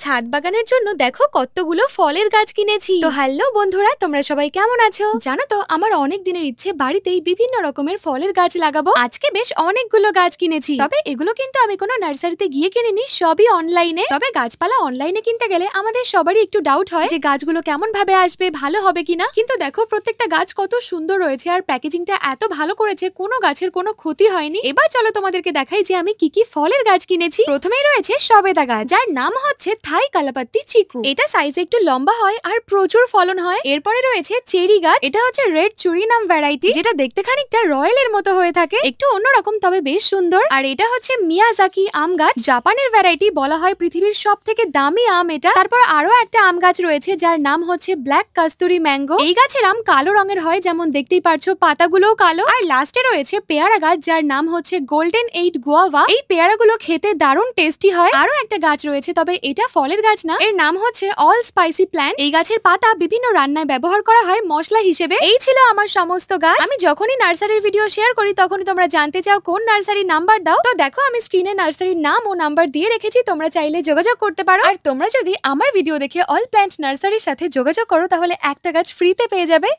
ছাদ বাগানের জন্য দেখো কতগুলো ফলের গাছ কিনেছি। তো হ্যালো বন্ধুরা, তোমরা সবাই কেমন আছো? জানো তো আমার অনেক দিনের ইচ্ছে বাড়িতেই বিভিন্ন রকমের ফলের গাছ লাগাবো। আজকে বেশ অনেকগুলো গাছ কিনেছি, তবে এগুলো কিন্তু আমি কোনো নার্সারিতে গিয়ে কিনিনি, সবই অনলাইনে। তবে গাছপালা অনলাইনে কিনতে গেলে আমাদের সবারই একটু ডাউট হয় যে গাছগুলো কেমন ভাবে আসবে, ভালো হবে কিনা। কিন্তু দেখো প্রত্যেকটা গাছ কত সুন্দর রয়েছে আর প্যাকেজিংটা এত ভালো করেছে, কোনো গাছের কোনো ক্ষতি হয়নি। এবার চলো তোমাদেরকে দেখাই যে আমি কি কি ফলের গাছ কিনেছি। প্রথমেই রয়েছে সবেদা গাছ, যার নাম হচ্ছে থাই কালাপাত্তি চিকু। এটা সাইজে একটু লম্বা হয় আর প্রচুর ফলন হয়। এরপরে রয়েছে চেরি গাছ, এটা হচ্ছে রেড চুরিনাম ভ্যারাইটি, যেটা দেখতে খানিকটা রয়্যালের মতো হয়ে থাকে, একটু অন্যরকম তবে বেশ সুন্দর। আর এটা হচ্ছে মিয়াজাকি আম গাছ, জাপানের ভ্যারাইটি, বলা হয় পৃথিবীর সব থেকে দামি আম এটা। তারপর আরো একটা আম গাছ রয়েছে যার নাম হচ্ছে ব্ল্যাক কাস্তুরি ম্যাঙ্গো। এই গাছের আম কালো রঙের হয়, যেমন দেখতেই পারছো পাতাগুলোও কালো। আর লাস্টে রয়েছে পেয়ারা গাছ, যার নাম হচ্ছে গোল্ডেন 8 গুয়াভা। এই পেয়ারাগুলো খেতে দারুণ টেস্টি হয়। আরো একটা গাছ রয়েছে, তবে এটা ফলের গাছ না, এর নাম হচ্ছে অল স্পাইসি প্ল্যান্ট। এই গাছের পাতা বিভিন্ন রান্নায় ব্যবহার করা হয় মশলা হিসেবে। এই ছিল আমার সমস্ত গাছ। আমি যখনই নার্সারির ভিডিও শেয়ার করি তখনই তোমরা জানতে চাও কোন নার্সারির নাম্বার দাও। তো দেখো আমি স্ক্রিনে নার্সারির নাম ও নাম্বার দিয়ে রেখেছি, তোমরা চাইলে যোগাযোগ করতে পারো। আর তোমরা যদি আমার ভিডিও দেখে অল প্ল্যান্ট নার্সারির সাথে যোগাযোগ করো তাহলে একটা গাছ ফ্রিতে পেয়ে যাবে।